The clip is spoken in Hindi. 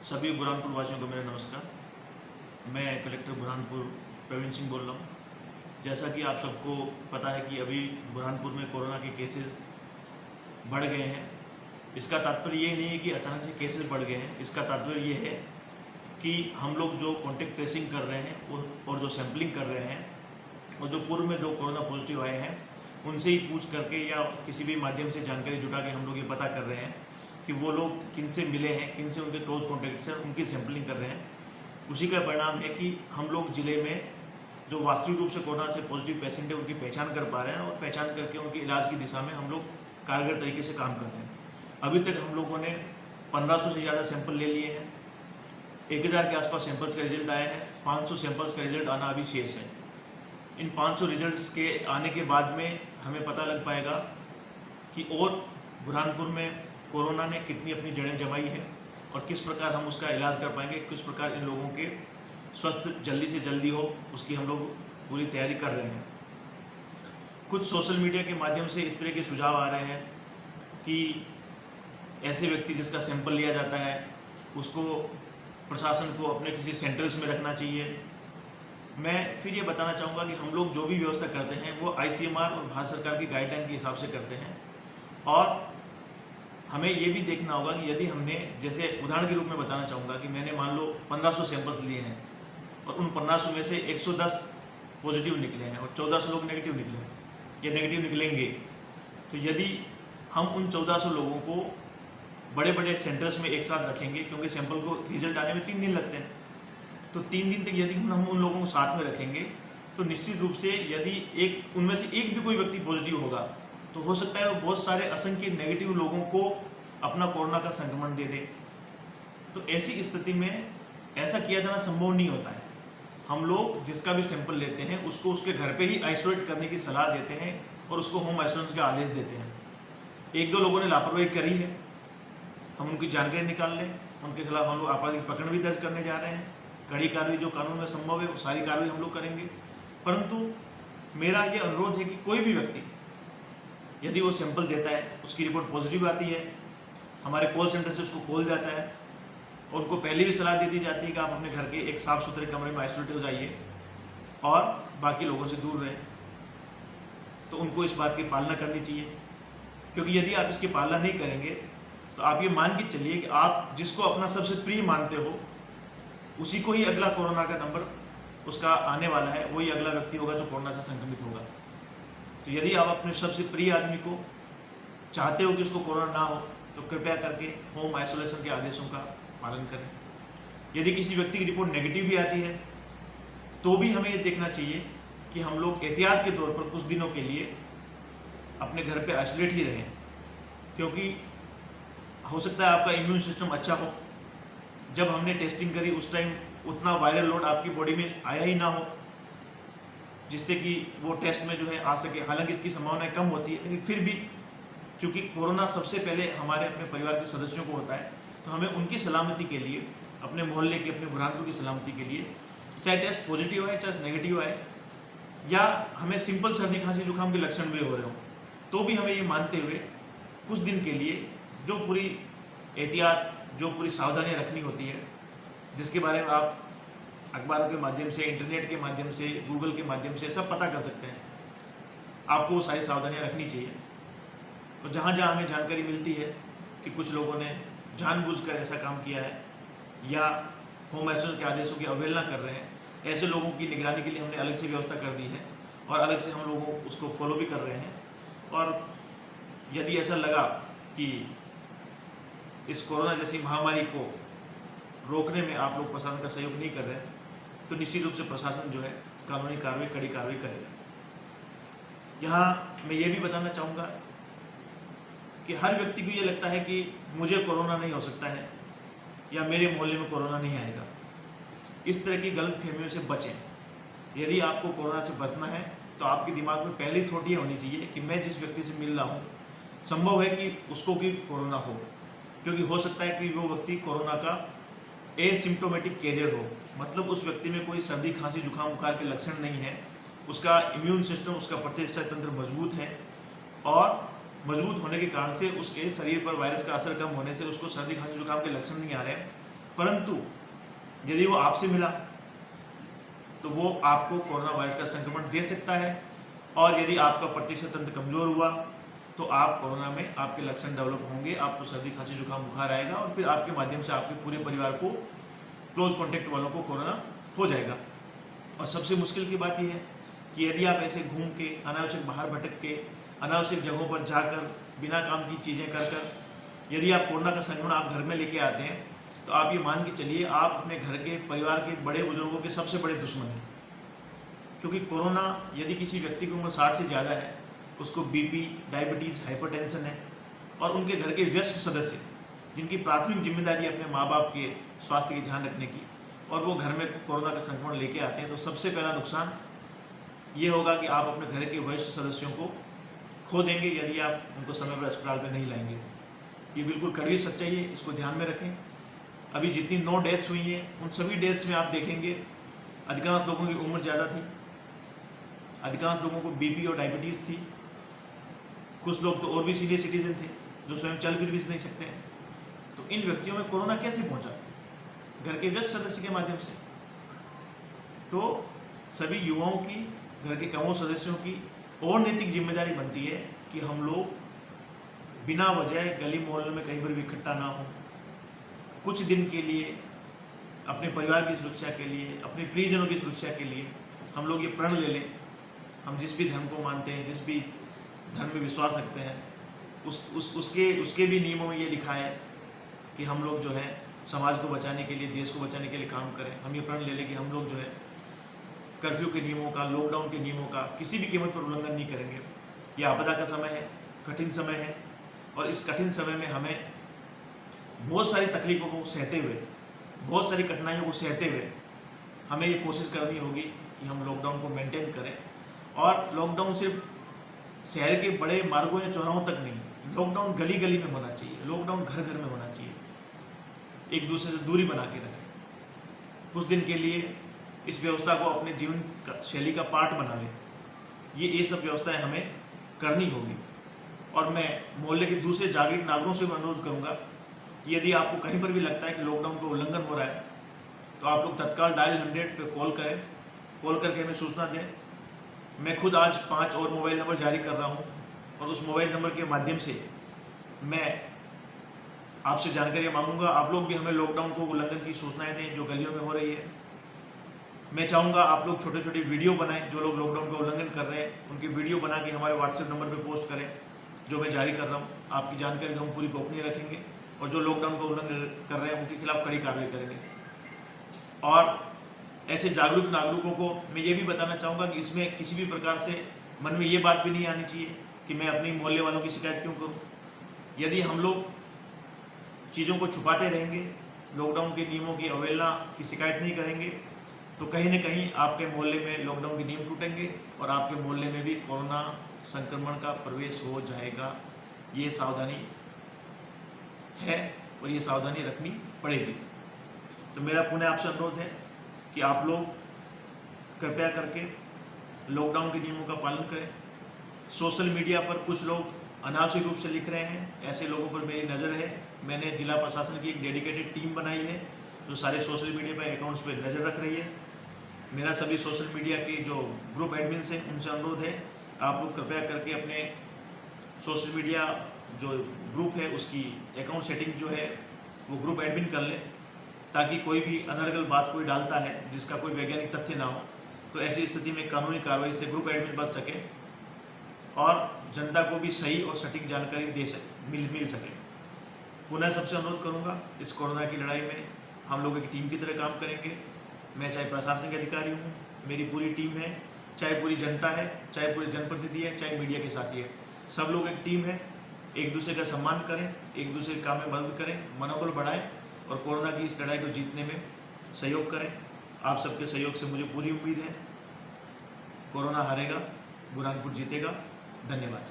सभी बुरहानपुर वासियों को मेरा नमस्कार। मैं कलेक्टर बुरहानपुर प्रवीण सिंह बोल रहा हूँ। जैसा कि आप सबको पता है कि अभी बुरहानपुर में कोरोना के केसेस बढ़ गए हैं। इसका तात्पर्य ये नहीं है कि अचानक से केसेस बढ़ गए हैं। इसका तात्पर्य ये है कि हम लोग जो कॉन्टेक्ट ट्रेसिंग कर रहे हैं और जो सैम्पलिंग कर रहे हैं और जो पूर्व में जो कोरोना पॉजिटिव आए हैं उनसे ही पूछ करके या किसी भी माध्यम से जानकारी जुटा के हम लोग ये पता कर रहे हैं कि वो लोग किन से मिले हैं, किन से उनके क्लोज कॉन्टेक्ट हैं, उनकी सैम्पलिंग कर रहे हैं। उसी का परिणाम है कि हम लोग ज़िले में जो वास्तविक रूप से कोरोना से पॉजिटिव पेशेंट है उनकी पहचान कर पा रहे हैं और पहचान करके उनके इलाज की दिशा में हम लोग कारगर तरीके से काम कर रहे हैं। अभी तक हम लोगों ने 1500 से ज़्यादा सैंपल ले लिए हैं। 1000 के आसपास सैंपल्स का रिजल्ट आया है। 500 सैंपल्स का रिजल्ट आना अभी शेष है। इन 500 रिजल्ट्स के आने के बाद में हमें पता लग पाएगा कि और बुरहानपुर में कोरोना ने कितनी अपनी जड़ें जमाई है और किस प्रकार हम उसका इलाज कर पाएंगे, किस प्रकार इन लोगों के स्वस्थ जल्दी से जल्दी हो, उसकी हम लोग पूरी तैयारी कर रहे हैं। कुछ सोशल मीडिया के माध्यम से इस तरह के सुझाव आ रहे हैं कि ऐसे व्यक्ति जिसका सैंपल लिया जाता है उसको प्रशासन को अपने किसी सेंटर्स में रखना चाहिए। मैं फिर ये बताना चाहूँगा कि हम लोग जो भी व्यवस्था करते हैं वो ICMR और भारत सरकार की गाइडलाइन के हिसाब से करते हैं। और हमें ये भी देखना होगा कि यदि हमने, जैसे उदाहरण के रूप में बताना चाहूँगा कि मैंने मान लो 1500 सैंपल्स लिए हैं और उन 1500 में से 110 पॉजिटिव निकले हैं और 1400 लोग नेगेटिव निकले हैं या नेगेटिव निकलेंगे, तो यदि हम उन 1400 लोगों को बड़े बड़े सेंटर्स में एक साथ रखेंगे, क्योंकि सैंपल को रिजल्ट आने में 3 दिन लगते हैं, तो 3 दिन तक यदि हम उन लोगों को साथ में रखेंगे तो निश्चित रूप से यदि उनमें से एक भी कोई व्यक्ति पॉजिटिव होगा तो हो सकता है वो बहुत सारे असंख्य नेगेटिव लोगों को अपना कोरोना का संक्रमण दे दे। तो ऐसी स्थिति में ऐसा किया जाना संभव नहीं होता है। हम लोग जिसका भी सैंपल लेते हैं उसको उसके घर पे ही आइसोलेट करने की सलाह देते हैं और उसको होम आइसोलेशन का आदेश देते हैं। 1-2 लोगों ने लापरवाही करी है, हम उनकी जानकारी निकाल लें, उनके खिलाफ हम लोग आपराधिक पकड़ भी दर्ज करने जा रहे हैं। कड़ी कार्रवाई जो कानून में संभव है वो सारी कार्रवाई हम लोग करेंगे। परंतु मेरा ये अनुरोध है कि कोई भी व्यक्ति यदि वो सैंपल देता है, उसकी रिपोर्ट पॉजिटिव आती है, हमारे कॉल सेंटर से उसको कॉल जाता है और उनको पहले भी सलाह दे दी जाती है कि आप अपने घर के एक साफ सुथरे कमरे में आइसोलेट हो जाइए और बाकी लोगों से दूर रहें। तो उनको इस बात की पालना करनी चाहिए, क्योंकि यदि आप इसकी पालना नहीं करेंगे तो आप ये मान के चलिए कि आप जिसको अपना सबसे प्रिय मानते हो उसी को ही अगला कोरोना का नंबर उसका आने वाला है, वही अगला व्यक्ति होगा जो कोरोना से संक्रमित होगा। तो यदि आप अपने सबसे प्रिय आदमी को चाहते हो कि उसको कोरोना ना हो तो कृपया करके होम आइसोलेशन के आदेशों का पालन करें। यदि किसी व्यक्ति की रिपोर्ट नेगेटिव भी आती है तो भी हमें ये देखना चाहिए कि हम लोग एहतियात के तौर पर कुछ दिनों के लिए अपने घर पे आइसोलेट ही रहें, क्योंकि हो सकता है आपका इम्यून सिस्टम अच्छा हो। जब हमने टेस्टिंग करी उस टाइम उतना वायरल लोड आपकी बॉडी में आया ही ना हो जिससे कि वो टेस्ट में जो है आ सके। हालांकि इसकी संभावना कम होती है, लेकिन फिर भी चूंकि कोरोना सबसे पहले हमारे अपने परिवार के सदस्यों को होता है तो हमें उनकी सलामती के लिए, अपने मोहल्ले की, अपने बुरहानपुर की सलामती के लिए, चाहे टेस्ट पॉजिटिव आए चाहे नेगेटिव आए या हमें सिंपल सर्दी खांसी जुकाम के लक्षण भी हो रहे हों, तो भी हमें ये मानते हुए कुछ दिन के लिए जो पूरी एहतियात, जो पूरी सावधानियाँ रखनी होती है, जिसके बारे में आप अखबारों के माध्यम से, इंटरनेट के माध्यम से, गूगल के माध्यम से सब पता कर सकते हैं, आपको वो सारी सावधानियाँ रखनी चाहिए। तो जहाँ जहाँ हमें जानकारी मिलती है कि कुछ लोगों ने जानबूझकर ऐसा काम किया है या होम आइसोलेशन के आदेशों की अवहेलना कर रहे हैं, ऐसे लोगों की निगरानी के लिए हमने अलग से व्यवस्था कर दी है और अलग से हम लोगों उसको फॉलो भी कर रहे हैं। और यदि ऐसा लगा कि इस कोरोना जैसी महामारी को रोकने में आप लोग प्रशासन का सहयोग नहीं कर रहे हैं तो निश्चित रूप से प्रशासन जो है कानूनी कार्रवाई, कड़ी कार्रवाई करेगा। यहाँ मैं ये भी बताना चाहूँगा कि हर व्यक्ति को ये लगता है कि मुझे कोरोना नहीं हो सकता है या मेरे मोहल्ले में कोरोना नहीं आएगा। इस तरह की गलतफहमियों से बचें। यदि आपको कोरोना से बचना है तो आपके दिमाग में पहली थॉट ये होनी चाहिए कि मैं जिस व्यक्ति से मिल रहा हूँ संभव है कि उसको भी कोरोना हो, क्योंकि हो सकता है कि वो व्यक्ति कोरोना का एसिम्प्टोमेटिक कैरियर हो, मतलब उस व्यक्ति में कोई सर्दी खांसी जुकाम बुखार के लक्षण नहीं है, उसका इम्यून सिस्टम, उसका प्रतिरक्षा तंत्र मजबूत है और मजबूत होने के कारण से उसके शरीर पर वायरस का असर कम होने से उसको सर्दी खांसी जुकाम के लक्षण नहीं आ रहे हैं परंतु यदि वो आपसे मिला तो वो आपको कोरोना वायरस का संक्रमण दे सकता है, और यदि आपका प्रतिरक्षा तंत्र कमजोर हुआ तो आप कोरोना में आपके लक्षण डेवलप होंगे, आपको सर्दी खांसी जुकाम बुखार आएगा, और फिर आपके माध्यम से आपके पूरे परिवार को, क्लोज कॉन्टेक्ट वालों को कोरोना हो जाएगा। और सबसे मुश्किल की बात यह है कि यदि आप ऐसे घूम के, अनावश्यक बाहर भटक के, अनावश्यक जगहों पर जाकर, बिना काम की चीज़ें कर कर यदि आप कोरोना का संक्रमण आप घर में लेके आते हैं, तो आप ये मान के चलिए आप अपने घर के, परिवार के बड़े बुजुर्गों के सबसे बड़े दुश्मन हैं। क्योंकि कोरोना, यदि किसी व्यक्ति की उम्र 60 से ज़्यादा है, उसको बीपी, डायबिटीज़, हाइपरटेंशन है, और उनके घर के वयस्क सदस्य जिनकी प्राथमिक जिम्मेदारी अपने माँ बाप के स्वास्थ्य का ध्यान रखने की, और वो घर में कोरोना का संक्रमण लेके आते हैं, तो सबसे पहला नुकसान ये होगा कि आप अपने घर के वरिष्ठ सदस्यों को खो देंगे यदि आप उनको समय पर अस्पताल में नहीं लाएंगे। ये बिल्कुल कड़वी सच्चाई है, इसको ध्यान में रखें। अभी जितनी 9 डेथ्स हुई हैं, उन सभी डेथ्स में आप देखेंगे अधिकांश लोगों की उम्र ज़्यादा थी, अधिकांश लोगों को बीपी और डायबिटीज़ थी, कुछ लोग तो और भी सीनियर सिटीजन थे जो स्वयं चल फिर भी नहीं सकते हैं। तो इन व्यक्तियों में कोरोना कैसे पहुंचा? घर के व्यस्त सदस्य के माध्यम से। तो सभी युवाओं की, घर के कमों सदस्यों की और नैतिक जिम्मेदारी बनती है कि हम लोग बिना वजह गली मोहल्ले में कहीं पर भी इकट्ठा ना हो। कुछ दिन के लिए अपने परिवार की सुरक्षा के लिए, अपने प्रियजनों की सुरक्षा के लिए हम लोग ये प्रण ले लें, हम जिस भी धर्म को मानते हैं, जिस भी धर्म में विश्वास रखते हैं, उसके भी नियमों में ये लिखा है कि हम लोग जो है समाज को बचाने के लिए, देश को बचाने के लिए काम करें। हम ये प्रण ले लें कि हम लोग जो है कर्फ्यू के नियमों का, लॉकडाउन के नियमों का किसी भी कीमत पर उल्लंघन नहीं करेंगे। ये आपदा का समय है, कठिन समय है, और इस कठिन समय में हमें बहुत सारी तकलीफों को सहते हुए, बहुत सारी कठिनाइयों को सहते हुए हमें ये कोशिश करनी होगी कि हम लॉकडाउन को मेंटेन करें। और लॉकडाउन सिर्फ शहर के बड़े मार्गों या चौराहों तक नहीं, लॉकडाउन गली गली में होना चाहिए, लॉकडाउन घर घर में होना चाहिए। एक दूसरे से दूरी बना के रखें, कुछ दिन के लिए इस व्यवस्था को अपने जीवन शैली का पार्ट बना लें। ये सब व्यवस्थाएं हमें करनी होगी। और मैं मोहल्ले के दूसरे जागरूक नागरिकों से अनुरोध करूंगा कि यदि आपको कहीं पर भी लगता है कि लॉकडाउन का उल्लंघन हो रहा है, तो आप लोग तत्काल डायल 100 पर कॉल करें, कॉल करके हमें सूचना दें। मैं खुद आज 5 और मोबाइल नंबर जारी कर रहा हूं, और उस मोबाइल नंबर के माध्यम से मैं आपसे जानकारी मांगूंगा। आप लोग भी हमें लॉकडाउन को उल्लंघन की सूचनाएं दें जो गलियों में हो रही है। मैं चाहूँगा आप लोग छोटे छोटे वीडियो बनाएं, जो लोग लॉकडाउन का उल्लंघन कर रहे हैं उनकी वीडियो बना के हमारे व्हाट्सएप नंबर पर पोस्ट करें, जो मैं जारी कर रहा हूँ। आपकी जानकारी हम पूरी गोपनीय रखेंगे, और जो लॉकडाउन का उल्लंघन कर रहे हैं उनके खिलाफ कड़ी कार्रवाई करेंगे। और ऐसे जागरूक नागरिकों को मैं ये भी बताना चाहूँगा कि इसमें किसी भी प्रकार से मन में ये बात भी नहीं आनी चाहिए कि मैं अपने मोहल्ले वालों की शिकायत क्यों करूँ। यदि हम लोग चीज़ों को छुपाते रहेंगे, लॉकडाउन के नियमों की अवहेलना की शिकायत नहीं करेंगे, तो कहीं न कहीं आपके मोहल्ले में लॉकडाउन के नियम टूटेंगे और आपके मोहल्ले में भी कोरोना संक्रमण का प्रवेश हो जाएगा। ये सावधानी है और ये सावधानी रखनी पड़ेगी। तो मेरा पुनः आपसे अनुरोध है कि आप लोग कृपया करके लॉकडाउन के नियमों का पालन करें। सोशल मीडिया पर कुछ लोग अनावश्यक रूप से लिख रहे हैं, ऐसे लोगों पर मेरी नज़र है। मैंने जिला प्रशासन की एक डेडिकेटेड टीम बनाई है जो सारे सोशल मीडिया पर अकाउंट्स पर नज़र रख रही है। मेरा सभी सोशल मीडिया के जो ग्रुप एडमिन्स हैं उनसे अनुरोध है, आप लोग कृपया करके अपने सोशल मीडिया जो ग्रुप है उसकी अकाउंट सेटिंग जो है वो ग्रुप एडमिन कर ले, ताकि कोई भी अनर्गल बात कोई डालता है जिसका कोई वैज्ञानिक तथ्य ना हो, तो ऐसी स्थिति में कानूनी कार्रवाई से ग्रुप एडमिन बच सके और जनता को भी सही और सटीक जानकारी मिल सके। पुनः सबसे अनुरोध करूंगा, इस कोरोना की लड़ाई में हम लोग एक टीम की तरह काम करेंगे। मैं चाहे प्रशासनिक अधिकारी हूँ, मेरी पूरी टीम है, चाहे पूरी जनता है, चाहे पूरे जनप्रतिनिधि है, चाहे मीडिया के साथी है, सब लोग एक टीम है। एक दूसरे का सम्मान करें, एक दूसरे के काम में मदद करें, मनोबल बढ़ाएं और कोरोना की इस लड़ाई को जीतने में सहयोग करें। आप सबके सहयोग से मुझे पूरी उम्मीद है कोरोना हारेगा, बुरहानपुर जीतेगा। धन्यवाद।